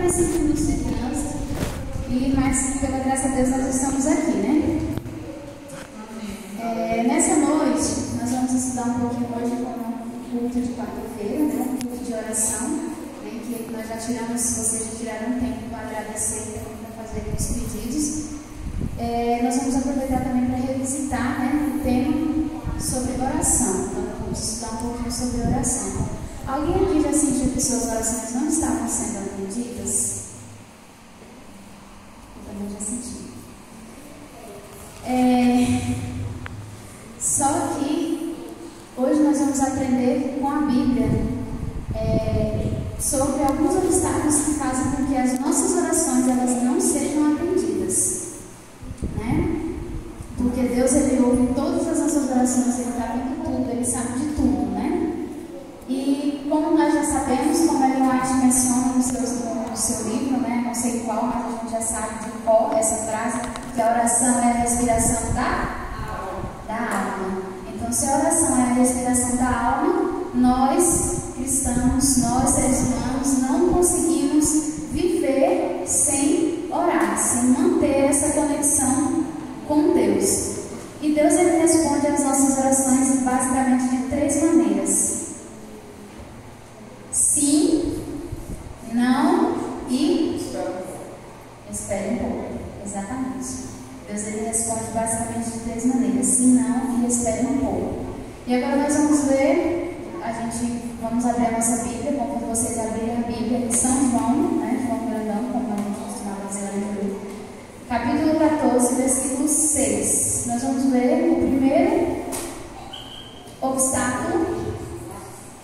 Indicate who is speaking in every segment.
Speaker 1: 45 minutos de trânsito, mas pela graça de Deus nós estamos aqui, né? Nessa noite, nós vamos estudar um pouquinho hoje com o culto de quarta-feira, né? Um culto de oração, né? Que nós já tiramos, vocês já tiraram um tempo para agradecer também, para fazer os pedidos. Nós vamos aproveitar também para revisitar, né, o tema sobre oração. Então, vamos estudar um pouquinho sobre oração. Alguém aqui já sentiu que suas orações não estavam sendo atendidas? Eu também já senti. Só que hoje nós vamos aprender com a Bíblia sobre alguns obstáculos que fazem com que as nossas orações elas não sejam atendidas, né? Porque Deus, Ele ouve todas as nossas orações, Ele está vendo tudo, Ele sabe de tudo, né? E como nós já sabemos, como Ellen White menciona no seu livro, né? Não sei qual, mas a gente já sabe de qual essa frase, que a oração é a respiração da alma. Então, se a oração é a respiração da alma, nós cristãos, nós seres humanos, não conseguimos viver sem orar, sem manter essa conexão com Deus. E Deus, Ele responde às nossas orações basicamente de 3 maneiras: sim, não e espere um pouco. Exatamente. Deus, Ele responde basicamente de 3 maneiras: sim, não e espere um pouco. E agora nós vamos ler, vamos abrir a nossa Bíblia, como vocês abrirem a Bíblia em São João, né? João Grandão, como a gente costumava dizer lá no livro. Capítulo 14, versículo 6. Nós vamos ver o primeiro obstáculo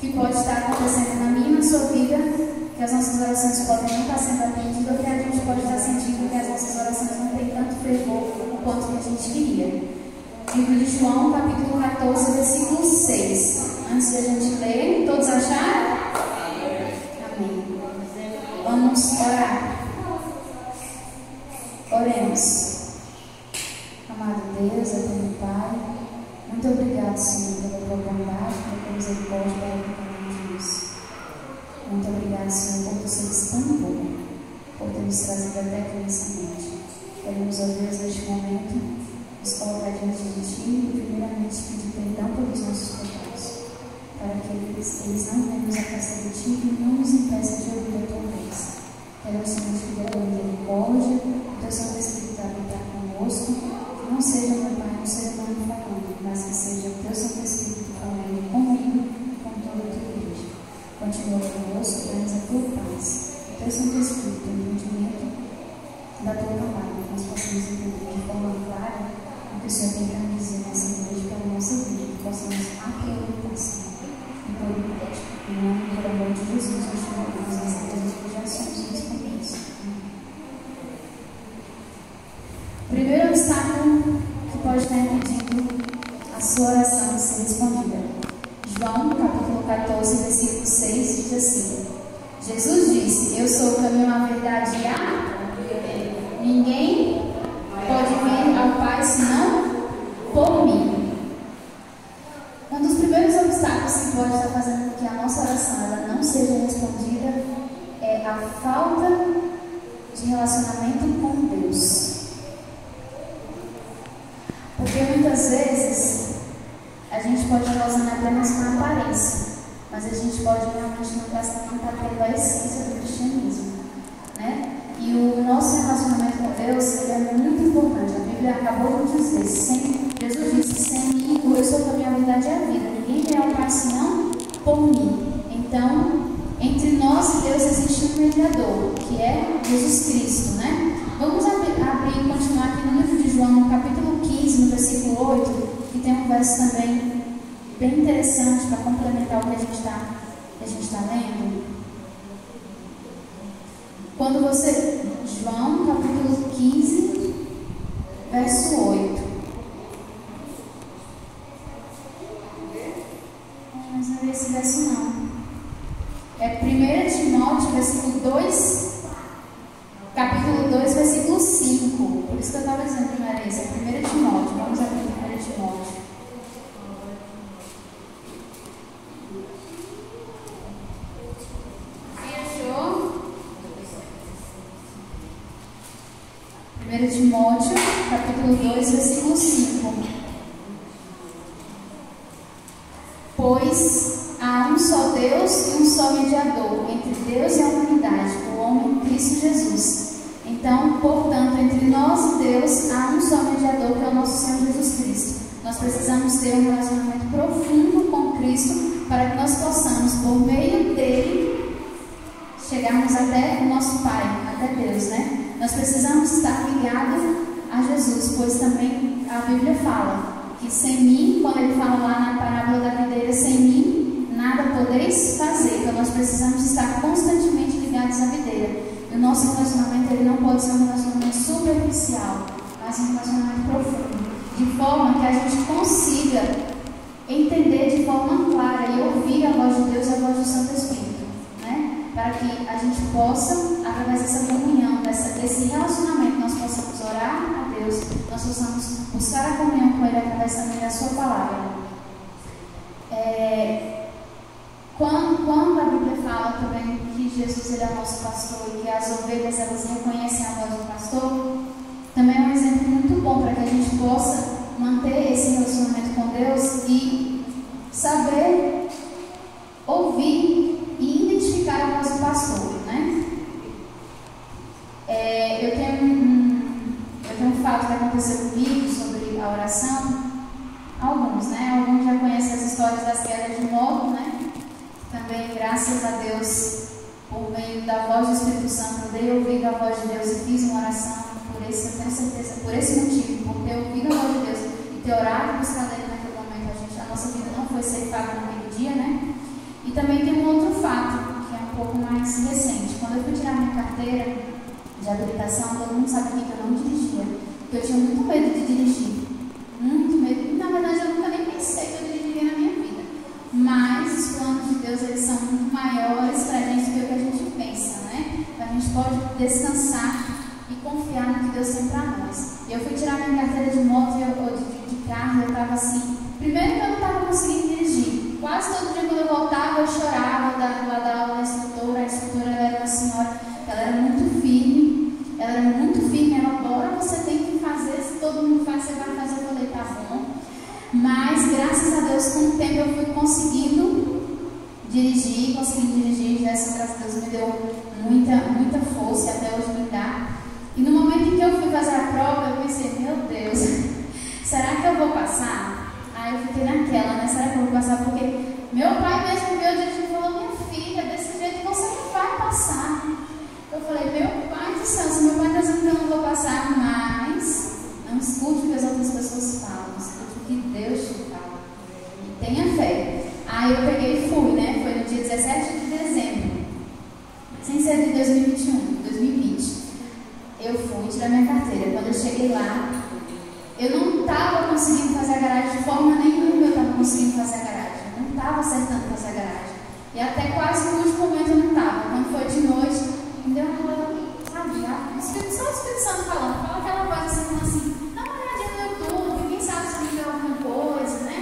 Speaker 1: que pode estar acontecendo na minha e na sua vida, que as nossas orações podem não estar sendo atendidas, ou que a gente pode estar sentindo que as nossas orações não têm tanto fervor quanto que a gente queria. Livro de João, capítulo 14, versículo 6. Antes de a gente ler, todos acharam? Amém. Vamos orar. Oremos. Amado Deus, eterno Pai, muito obrigado, Senhor, pela tua bondade, pela tua misericórdia, pela tua Jesus. Muito obrigado, Senhor, por tu seres tão bom, por ter nos trazido até aqui nessa noite. Queremos, ó Deus, neste momento, nos colocar diante de Ti e, primeiramente, pedir perdão pelos nossos pecados, para que eles não venham nos afastar de Ti e não nos impeçam de ouvir a Tua voz. Queremos, Senhor, te pedir a Tua misericórdia, o Teu Santo Espírito habitar conosco, que não seja, meu Pai, um ser humano falando, mas que seja o Teu Santo Espírito falando comigo e com toda a Tua igreja. Continua conosco, dá-nos a Tua paz, o Teu Santo Espírito, o entendimento da Tua palavra, que nós possamos entender de forma clara o que o Senhor tem para dizer nessa noite para a nossa vida, que possamos aproveitar, Senhor, e por prática. Em nome do amor de Jesus, nós te louvamos nessa noite, que já somos respondidos. O primeiro obstáculo que pode estar impedindo a sua oração de ser respondida. João, capítulo 14, versículo 6, diz assim: Jesus disse: eu sou o caminho, a verdade e a... Ninguém pode vir ao Pai senão por mim. Um dos primeiros obstáculos que pode estar fazendo com que a nossa oração ela não seja respondida é a falta de relacionamento com Deus. Porque muitas vezes a gente pode estar usando apenas uma aparência, mas a gente pode realmente não estar tendo a essência do cristianismo, né? E o nosso relacionamento com Deus ele é muito importante. A Bíblia acabou de dizer, Jesus disse: sem mim, eu sou a minha verdade e a vida. Ninguém vem ao Pai senão por mim. Então, entre nós e Deus existe um mediador, que é Jesus Cristo, né? Vamos abrir e continuar aqui no livro de João, no capítulo 15, no versículo 8, que tem um verso também bem interessante para complementar o que a gente está lendo. Quando você... João, capítulo 15, verso 8. Mas não é esse verso não. É 1 Timóteo, versículo 2, capítulo 2, versículo 5. Por isso que eu estava dizendo que não era esse. É 1 Timóteo. Vamos abrir 1 Timóteo. 1 Timóteo, capítulo 2, versículo 5. Pois há um só Deus e um só mediador entre Deus e a humanidade, o homem Cristo Jesus. Então, portanto, entre nós e Deus há um só mediador, que é o nosso Senhor Jesus Cristo. Nós precisamos ter um relacionamento profundo com Cristo para que nós possamos, por meio dele, chegarmos até o nosso Pai, até Deus, né? Nós precisamos estar ligados a Jesus, pois também a Bíblia fala que sem mim, quando ele fala lá na parábola da videira, sem mim nada podeis fazer. Então nós precisamos estar constantemente ligados à videira. E o nosso relacionamento ele não pode ser um relacionamento superficial, mas um relacionamento profundo, de forma que a gente consiga entender de forma clara e ouvir a voz de Deus e a voz do Santo Espírito, né? Para que a gente possa, através dessa comunhão, desse relacionamento, nós possamos orar a Deus, nós possamos buscar a comunhão com Ele através também da Sua palavra. Quando a Bíblia fala também que Jesus ele é o nosso pastor e que as ovelhas elas reconhecem a voz do pastor, também é um exemplo muito bom para que a gente possa manter esse relacionamento com Deus e saber ouvir e identificar a voz do pastor, né? Eu tenho um fato que aconteceu comigo sobre a oração. Alguns, né? Alguns já conhecem as histórias das quedas de moto, né? Também, graças a Deus, por meio da voz do Espírito Santo, eu dei ouvido à voz de Deus e fiz uma oração por esse, eu tenho certeza, por esse motivo, por ter ouvido a voz de Deus e ter orado e buscado Ele naquele momento. A nossa vida não foi ceifada naquele dia, né? E também tem um outro fato, que é um pouco mais recente. Quando eu fui tirar minha carteira de habilitação, todo mundo sabe que eu não dirigia, porque eu tinha muito medo de dirigir. Muito medo. Na verdade, eu nunca nem pensei que eu dirigiria na minha vida. Mas os planos de Deus, eles são muito maiores para a gente do que o que a gente pensa, né? A gente pode descansar e confiar no que Deus tem para nós. Eu fui tirar minha carteira de moto ou de carro, eu estava assim. Primeiro que eu não estava conseguindo dirigir. Quase todo dia quando eu voltava, eu chorava lá da aula da instrutora. A instrutora era uma senhora, ela era muito firme. Ela era muito firme, ela adora, você tem que fazer, se todo mundo faz, você vai fazer. Eu falei, tá bom. Mas, graças a Deus, com o tempo eu fui conseguindo dirigir, graças a Deus me deu muita força e até hoje me dá. E no momento em que eu fui fazer a prova, eu pensei, meu Deus, será que eu vou passar? Aí eu fiquei naquela, né? Será que eu vou passar? Porque meu pai mesmo viu dirigindo e falou, minha filha, desse jeito você não vai passar. Eu falei, meu pai do céu, se meu pai está dizendo que eu não vou passar, mas não escute o que as outras pessoas falam, escute o que Deus te fala. E tenha fé. Aí eu peguei e fui, né? Foi no dia 17 de dezembro, sem ser de 2020. Eu fui tirar minha carteira. Quando eu cheguei lá, eu não estava conseguindo fazer a garagem de forma nenhuma. Eu estava conseguindo fazer a garagem. Eu não estava acertando fazer a garagem. E até quase no último momento eu não estava. Quando foi de noite, me deu uma, sabe, só o Espírito Santo falando. Fala aquela voz assim, dá uma olhadinha no YouTube, quem sabe se me deu alguma coisa, né?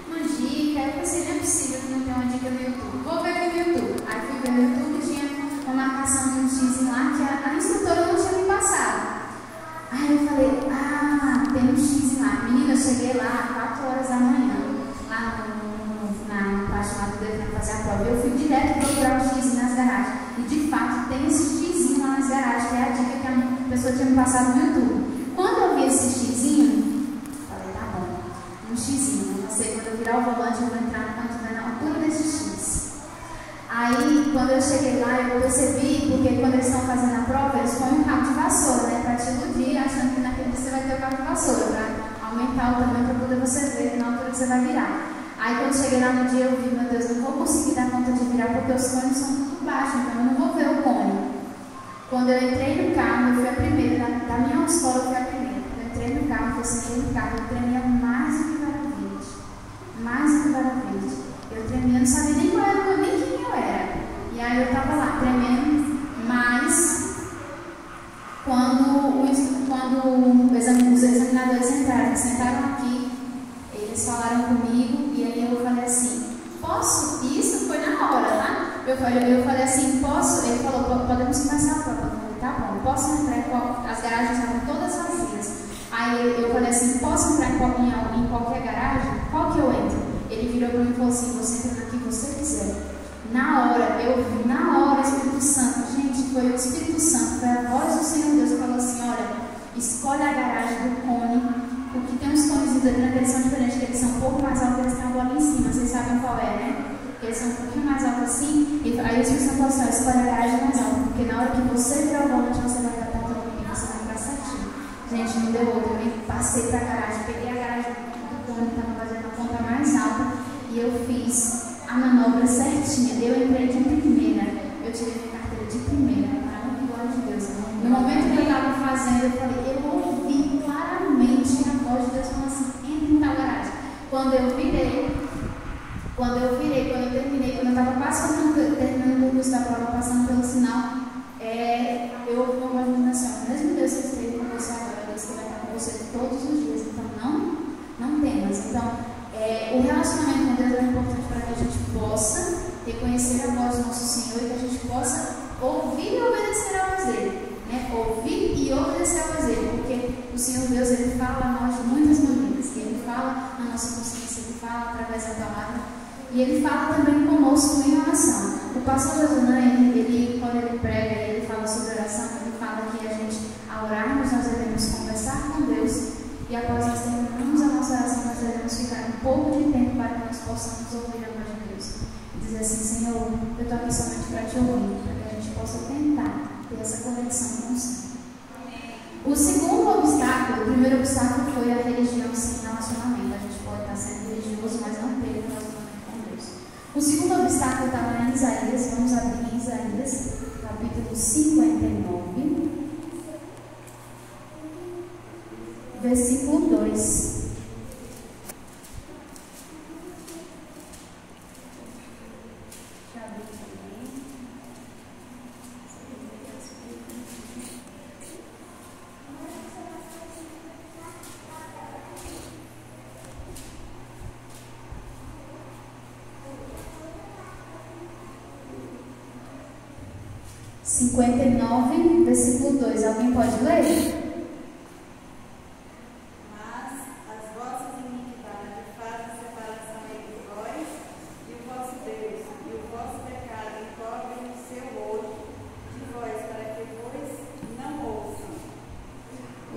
Speaker 1: Uma dica. Aí eu pensei, não é possível que não tenha uma dica no YouTube. Vou ver aqui no YouTube. Aí fui ver no YouTube e tinha uma marcação de um X lá que a instrutora não tinha me passado. Aí eu falei, tem um X lá. Menina, eu cheguei lá às 4 horas da manhã, lá na parte lá do dedo para fazer a prova. Eu fui direto procurar o X nas garagens. E de fato tem esse Xzinho lá nas garagens, que é a dica que a pessoa tinha me passado no YouTube. Quando eu vi esse Xzinho, falei, tá bom, um Xzinho. Não sei, quando eu virar o volante, eu vou entrar no canto na altura desse X. Aí, quando eu cheguei lá, eu percebi, porque quando eles estão fazendo a prova, eles põem um cabo de vassoura, né? Para te iludir, achando que naquele dia você vai ter o cabo de vassoura, para aumentar o tamanho, para poder você ver na altura que você vai virar. Aí, quando eu cheguei lá no dia, eu vi, meu Deus, eu não vou conseguir dar conta de virar, porque os cones são muito baixos, então eu não vou ver o cone. Quando eu entrei no carro, eu fui a primeira, da minha escola eu fui a primeira. Eu entrei no carro, eu sentei no carro, eu tremia mais do que vara verde. Mais do que vara verde. Eu tremia, eu não sabia nem qual era, nem quem eu era. E aí eu estava lá tremendo, mas quando os examinadores entraram, sentaram aqui, eles falaram comigo e aí eu falei assim, posso? E isso foi na hora, tá? Eu falei assim, posso? Ele falou, podemos começar a prova. Eu falei, tá bom, posso entrar? As garagens estavam todas Aí eu falei assim, posso entrar em qualquer garagem? Qual que eu entro? Ele virou para mim e falou assim, você entra na que você quiser. Na hora, eu vi, o Espírito Santo, gente, foi o Espírito Santo, foi a voz do Senhor Deus que falou assim, olha, escolhe a garagem do cone, porque tem uns cones ali na direção diferente, que eles são um pouco mais altos, eles têm uma bola ali em cima, vocês sabem qual é, né? Eles são um pouquinho mais altos assim, e aí o Espírito Santo falou assim, escolhe a garagem mais alta, porque na hora que você virar o volante, você vai dar ponta no caminho, você vai entrar certinho. Gente, não deu outra, eu passei pra garagem, peguei a garagem do cone, estava fazendo a ponta mais alta, e eu fiz a manobra certinha. Eu entrei de primeira, eu tirei minha carteira de primeira, para a glória de Deus. No momento que eu estava fazendo, eu falei, eu ouvi claramente a voz de Deus falando assim, entra em tal garagem. Quando eu terminei, quando eu estava passando, terminando o curso da prova, passando pelo sinal, eu ouvi uma voz de assim, mesmo Deus que esteve com você agora, Deus que vai estar com você todos os dias, então não temas. Então, o relacionamento com Deus é importante para que a gente possa reconhecer a voz do nosso Senhor e que a gente possa ouvir e obedecer a voz dele, né? Ouvir e obedecer a voz dele, porque o Senhor Deus, ele fala a nós de muitas maneiras, ele fala na nossa consciência, ele fala através da palavra e ele fala também conosco em oração. O pastor Josué, quando ele prega, ele fala sobre oração, ele fala que a gente, ao orarmos, nós devemos conversar com Deus. E após nós terminarmos a nossa oração, nós devemos ficar um pouco de tempo para que nós possamos ouvir a voz de Deus. E dizer assim, Senhor, eu estou aqui somente para te ouvir, para que a gente possa tentar ter essa conexão com o Senhor. O segundo obstáculo, o primeiro obstáculo foi a religião sem relacionamento. A gente pode estar sendo religioso, mas não ter relacionamento com Deus. O segundo obstáculo está lá em Isaías, vamos abrir em Isaías, capítulo 59. Versículo 2. Cinquenta e nove, versículo 2. Alguém pode ler?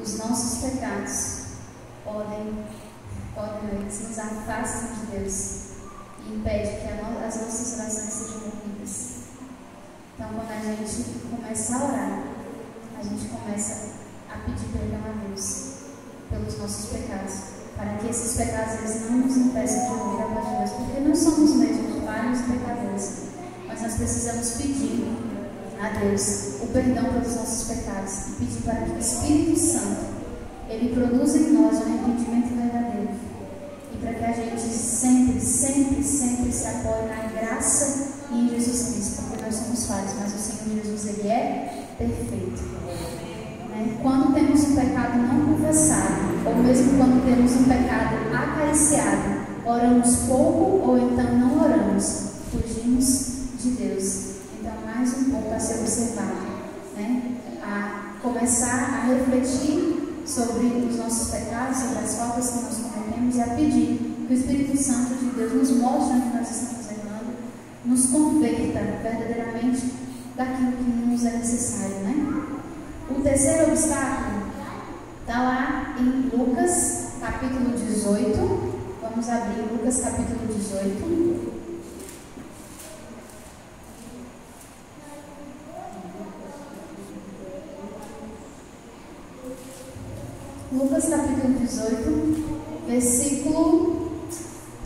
Speaker 1: Os nossos pecados podem nos afastam de Deus e impede que as nossas orações sejam ouvidas. Então, quando a gente começa a orar, a gente começa a pedir perdão a Deus pelos nossos pecados, para que esses pecados eles não nos impeçam de ouvir a voz de Deus, porque nós somos mesmo vários pecadores, mas nós precisamos pedir a Deus o perdão pelos nossos pecados e pedir para que o Espírito Santo ele produza em nós um arrependimento verdadeiro e para que a gente sempre se apoie na graça e em Jesus Cristo, porque nós somos falhos, mas o Senhor Jesus ele é perfeito. Quando temos um pecado não confessado, ou mesmo quando temos um pecado acariciado, oramos pouco ou então não oramos, fugimos de Deus. Então, mais um ponto a ser observado, a começar a refletir sobre os nossos pecados, sobre as faltas que nós cometemos e a pedir que o Espírito Santo de Deus nos mostre onde nós estamos errando, nos converta verdadeiramente daquilo que nos é necessário, O terceiro obstáculo está lá em Lucas, capítulo 18. Vamos abrir Lucas, capítulo 18. Lucas capítulo 18, versículo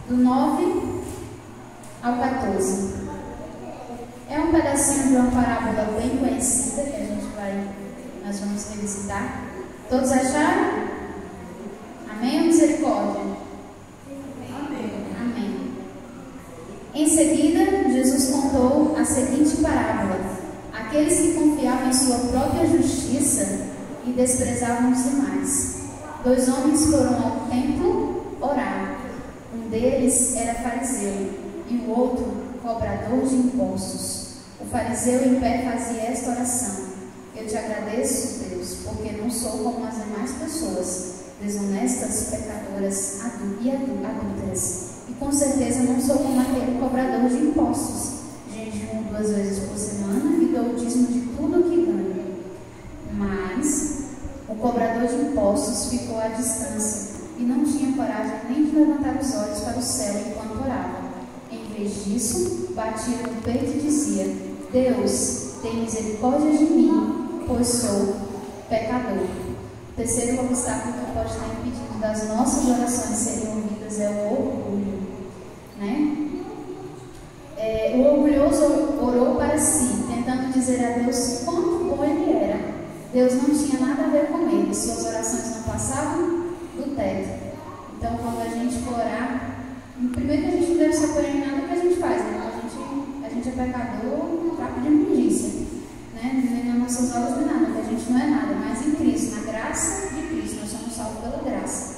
Speaker 1: do 9 ao 14. É um pedacinho de uma parábola bem conhecida que nós vamos revisitar. Todos acharam? Amém ou misericórdia? Amém. Em seguida, Jesus contou a seguinte parábola: aqueles que confiavam em sua própria justiça e desprezavam os demais. 2 homens foram ao templo orar. Um deles era fariseu e o outro cobrador de impostos. O fariseu em pé fazia esta oração: eu te agradeço, Deus, porque não sou como as demais pessoas, desonestas, pecadoras e adúlteras. E com certeza não sou como aquele cobrador de impostos. Jejuo 2 vezes por semana e dou o dízimo de tudo o que ganho. Mas o cobrador de impostos ficou à distância e não tinha coragem nem de levantar os olhos para o céu enquanto orava. Em vez disso, batia no peito e dizia: Deus, tem misericórdia de mim, pois sou pecador. O terceiro obstáculo que pode estar impedindo das nossas orações serem ouvidas é o orgulho, né? O orgulhoso orou para si, tentando dizer a Deus quanto bom ele era. Deus não tinha nada a ver com ele, suas orações não passavam do teto. Então, quando a gente for orar, primeiro que a gente não deve se apoiar em nada que a gente faz, né? A gente é pecador, trapo de imundícia, né? Nem nas nossas obras, nem nada, porque a gente não é nada, mas em Cristo, na graça de Cristo, nós somos salvos pela graça.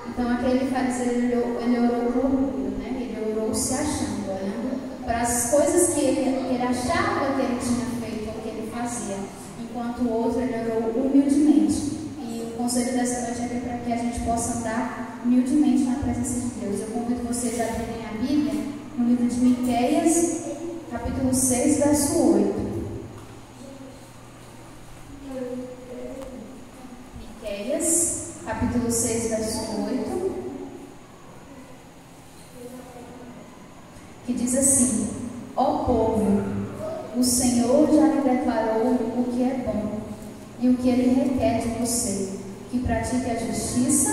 Speaker 1: Então, aquele fariseu, ele orou por orgulho, né? Ele orou se achando, olhando para as coisas que ele achava que ele tinha feito ou que ele fazia, enquanto o outro, ele orou humildemente. E o conselho dessa noite é para que a gente possa andar humildemente na presença de Deus. Eu convido vocês a abrirem a Bíblia no livro de Miqueias, capítulo 6, verso 8. Miqueias, capítulo 6, verso 8, que diz assim: Ó povo, o Senhor já lhe declarou o que é bom e o que Ele requer de você, que pratique a justiça,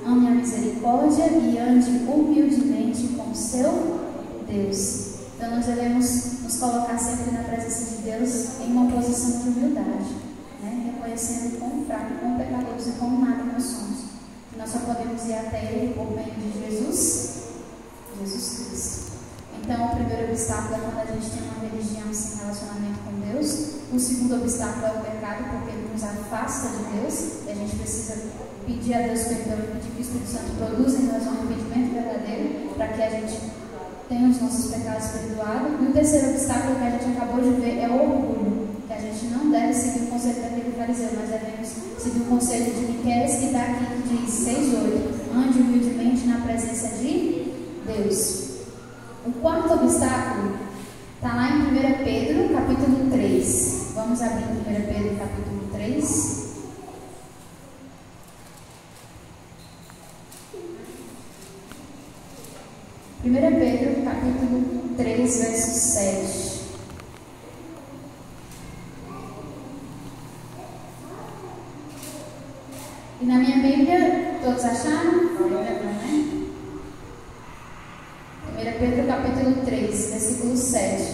Speaker 1: ame a misericórdia e ande humildemente com seu Deus. Então nós devemos nos colocar sempre na presença de Deus em uma posição de humildade, né? Reconhecendo quão fraco, quão pecadores e quão nada nós somos. Que nós só podemos ir até Ele por meio de Jesus Cristo. Então, o primeiro obstáculo é quando a gente tem uma religião sem relacionamento com Deus. O segundo obstáculo é o pecado, porque ele nos afasta de Deus. E a gente precisa pedir a Deus perdão e pedir que o Espírito Santo produza em nós um arrependimento verdadeiro, para que a gente tenha os nossos pecados perdoados. E o terceiro obstáculo que a gente acabou de ver é o orgulho, que a gente não deve seguir o conselho daquele fariseu, mas devemos seguir o conselho de Miqueias, que está aqui, que diz 6:8: ande humildemente na presença de Deus. O quarto obstáculo está lá em 1 Pedro, capítulo 3. Vamos abrir 1 Pedro, capítulo 3. Pedro, capítulo 3, verso 7. E na minha Bíblia, todos acharam? Né? 1 Pedro capítulo 3, versículo 7,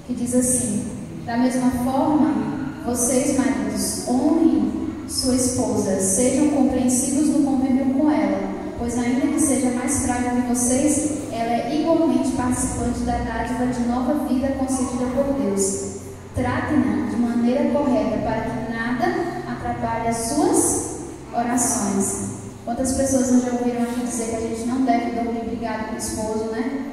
Speaker 1: que diz assim: da mesma forma, vocês, maridos, honrem sua esposa, sejam compreensivos no convívio com ela, pois ainda que seja mais frágil que vocês, ela é igualmente participante da dádiva de nova vida concedida por Deus. Tratem-na de maneira correta, para que nada atrapalhe as suas orações. Quantas pessoas já ouviram aqui dizer que a gente não deve dormir brigado com o esposo, né?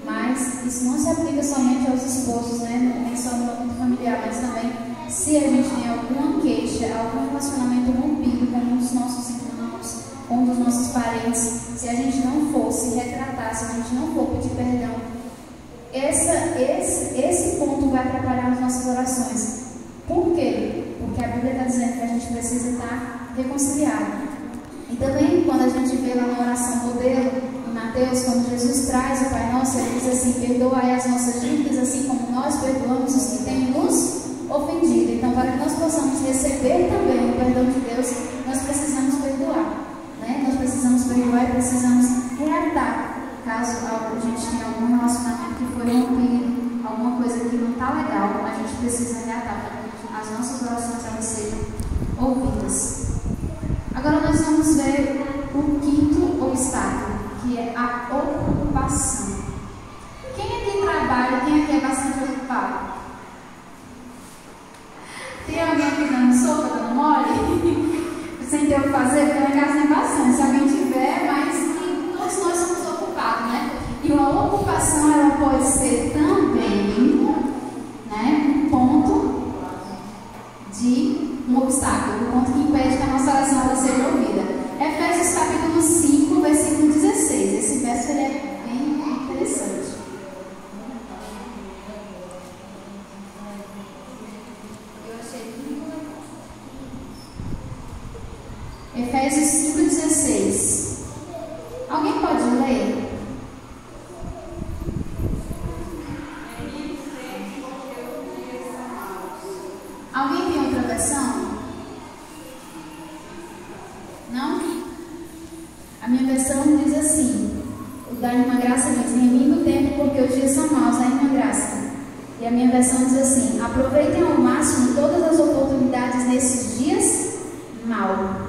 Speaker 1: Mas isso não se aplica somente aos esposos, né? Nem só no âmbito familiar, mas também se a gente tem alguma queixa, algum relacionamento rompido com um dos nossos irmãos, com um dos nossos parentes, se a gente não for se retratar, se a gente não for pedir perdão, esse ponto vai atrapalhar as nossas orações. Por quê? Porque a Bíblia está dizendo que a gente precisa estar reconciliado. E também, quando a gente vê lá na oração modelo, em Mateus, quando Jesus traz o Pai Nosso, ele diz assim: perdoai as nossas dívidas, assim como nós perdoamos os que têm nos ofendido. Então, para que nós possamos receber também o perdão de Deus, nós precisamos perdoar, né? Nós precisamos perdoar e precisamos reatar, caso a gente tenha algum relacionamento que foi rompido, alguma coisa que não está legal, a gente precisa reatar para que as nossas orações elas sejam ouvidas. Agora nós vamos ver o quinto obstáculo, que é a ocupação. Quem aqui trabalha, quem aqui é bastante ocupado? Tem alguém aqui dando sopa, dando mole? Sem ter o que fazer? Porque lá em casa tem bastante. Se alguém tiver, mas todos nós somos ocupados, né? E uma ocupação, ela pode ser também, né, um ponto de um obstáculo, um ponto que impede que a nossa oração ela seja ouvida. Efésios capítulo 5, versículo 16. Esse verso ele é bem interessante. Efésios 5,16. Alguém pode ler? Alguém tem outra versão? Não? A minha versão diz assim: o da Irmã Graça diz: remindo o tempo porque os dias são maus, a Irmã Graça. E a minha versão diz assim: aproveitem ao máximo todas as oportunidades nesses dias maus.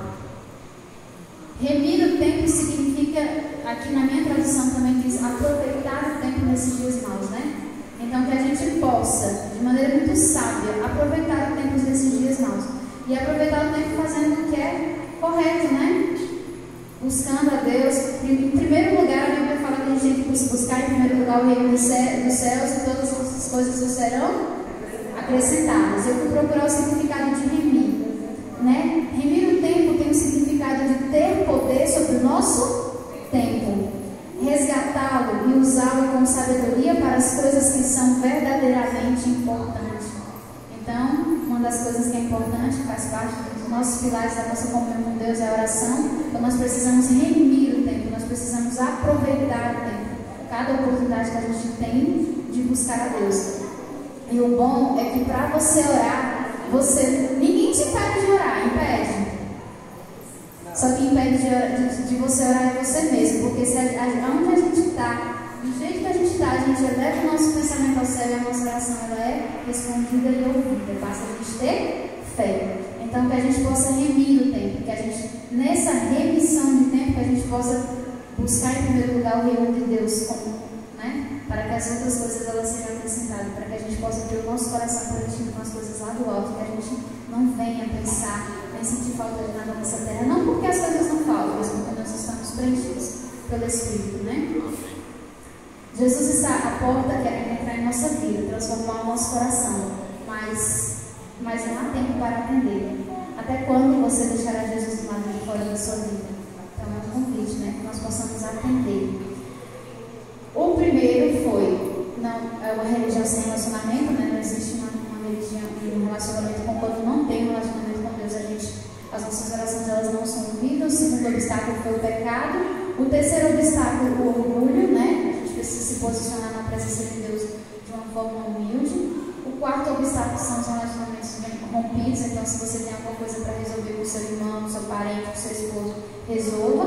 Speaker 1: Remir o tempo significa, aqui na minha tradução também diz, aproveitar o tempo nesses dias maus, né? Então que a gente possa, de maneira muito sábia, aproveitar o tempo nesses dias maus. E aproveitar o tempo fazendo o que é correto, né? Buscando a Deus. Em primeiro lugar, a Bíblia fala que a gente tem que buscar em primeiro lugar o reino dos céus e todas as coisas nos serão acrescentadas. Eu fui procurar o significado de remir, né? Remir o tempo tem o significado de ter poder sobre o nosso tempo, resgatá-lo e usá-lo com sabedoria para as coisas que são verdadeiramente importantes. Então, uma das coisas que é importante, faz parte dos nossos pilares da nossa comunhão com Deus, é a oração. Então nós precisamos remir o tempo, nós precisamos aproveitar o tempo, cada oportunidade que a gente tem de buscar a Deus. E o bom é que para você orar, ninguém te impede de orar, impede. Só que impede de você orar é você mesmo, porque onde a gente está, do jeito que a gente está, a gente eleva o nosso pensamento ao céu e a nossa oração ela é respondida e ouvida. Basta a gente ter fé. Então que a gente possa remir o tempo, que a gente, nessa remissão de tempo, que a gente possa buscar em primeiro lugar o reino de Deus, né? Para que as outras coisas elas sejam acrescentadas, para que a gente possa ter o nosso coração preenchido com as coisas lá do alto, que a gente não venha pensar, nem sentir falta de nada nessa terra, não porque as coisas não faltam, mas porque nós estamos preenchidos pelo Espírito, né? Jesus está à porta querendo entrar em nossa vida, transformar o nosso coração, mas não há tempo para atender. Até quando você deixará Jesus do lado de fora da sua vida? Então é um convite, né? Que nós possamos atender. O primeiro foi, não é uma religião sem relacionamento, né? Não existe uma religião e um relacionamento com quando não tem um relacionamento com Deus, as nossas orações elas não são ouvidas. O segundo obstáculo foi o pecado. O terceiro obstáculo, o orgulho, né? A gente precisa se posicionar na presença de Deus de uma forma humilde. O quarto obstáculo são os relacionamentos rompidos. Então, se você tem alguma coisa para resolver com o seu irmão, com o seu parente, com o seu esposo, resolva.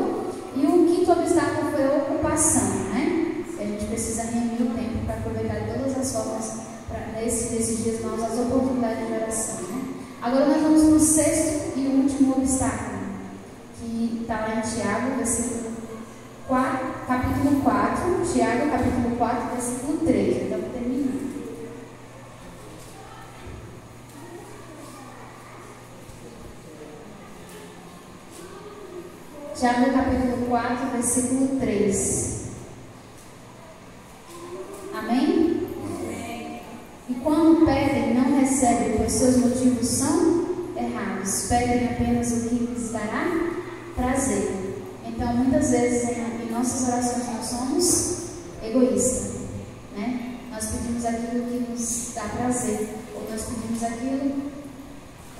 Speaker 1: E o quinto obstáculo foi a ocupação, né? A gente precisa remir o tempo para aproveitar de todas as formas, nesses dias maus, as oportunidades de oração, né? Agora nós vamos para o sexto e último obstáculo, que está lá em Tiago, capítulo 4, Tiago, capítulo 4, versículo 3. Então, terminando. Tiago, capítulo 4, versículo 3. Amém? E quando pedem, não recebem, pois seus motivos são errados. Pedem apenas o que lhes dará prazer. Então, muitas vezes, em nossas orações, nós somos egoístas, né? Nós pedimos aquilo que nos dá prazer, ou nós pedimos aquilo.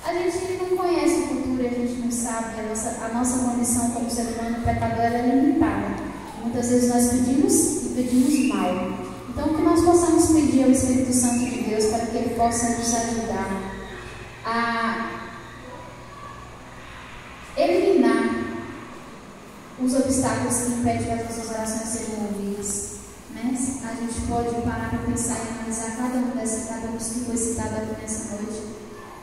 Speaker 1: A gente não conhece o futuro, a gente não sabe, a nossa condição como ser humano pecador ela é limitada. Muitas vezes nós pedimos e pedimos mal. Então, que nós possamos pedir ao Espírito Santo de Deus para que Ele possa nos ajudar a eliminar os obstáculos que impedem que as nossas orações sejam ouvidas, né? A gente pode parar para pensar e analisar cada um dos que foi citado aqui nessa noite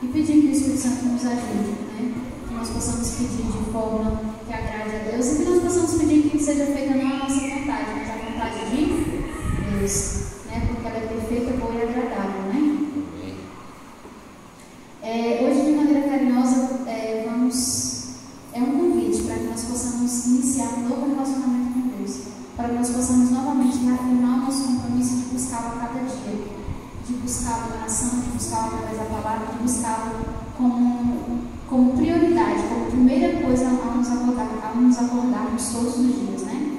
Speaker 1: e pedir que o Espírito Santo nos ajude, né? Que nós possamos pedir de forma que agrade a Deus e que nós possamos pedir que seja feita não a nossa vontade, mas a vontade de Deus, né? Porque ela é perfeita, boa e agradável, né? Hoje, de maneira carinhosa, é um convite para que nós possamos iniciar um novo relacionamento com Deus, para que nós possamos novamente reafirmar o nosso compromisso de buscá-lo a cada dia, de buscá-lo na oração, de buscá-lo através da palavra, de buscá-lo como prioridade, como primeira coisa ao nos orarmos todos os dias, né?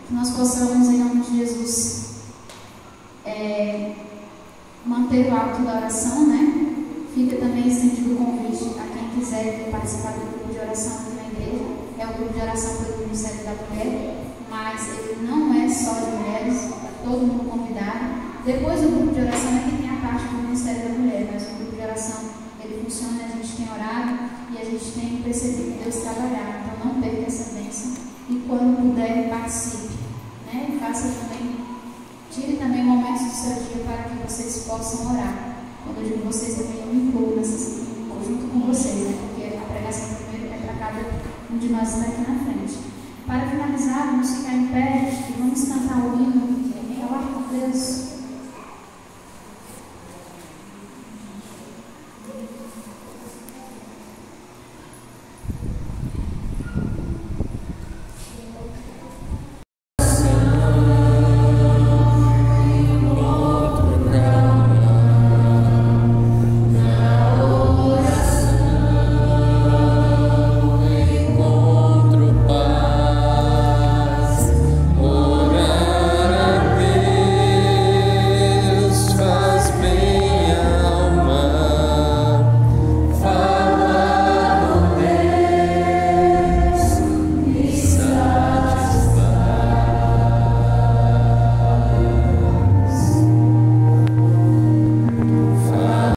Speaker 1: Que nós possamos, em nome de Jesus, manter o hábito da oração, né? Fica também estendido o convite a quem quiser participar do grupo de oração aqui na igreja. É o grupo de oração pelo Ministério da Mulher, mas ele não é só de mulheres, todo mundo convidado. Depois do grupo de oração é que tem a parte do Ministério da Mulher, mas o grupo de oração ele funciona, a gente tem orado e a gente tem percebido Deus trabalhar. Então não perca essa bênção e quando puder participe, né? E faça também, tire também momentos do seu dia para que vocês possam orar. Quando eu digo vocês, também eu me incluo junto com vocês, né? Porque a pregação primeiro é para cada um de nós daqui na frente. Para finalizar, vamos ficar em pé e vamos cantar o hino Falar com Deus.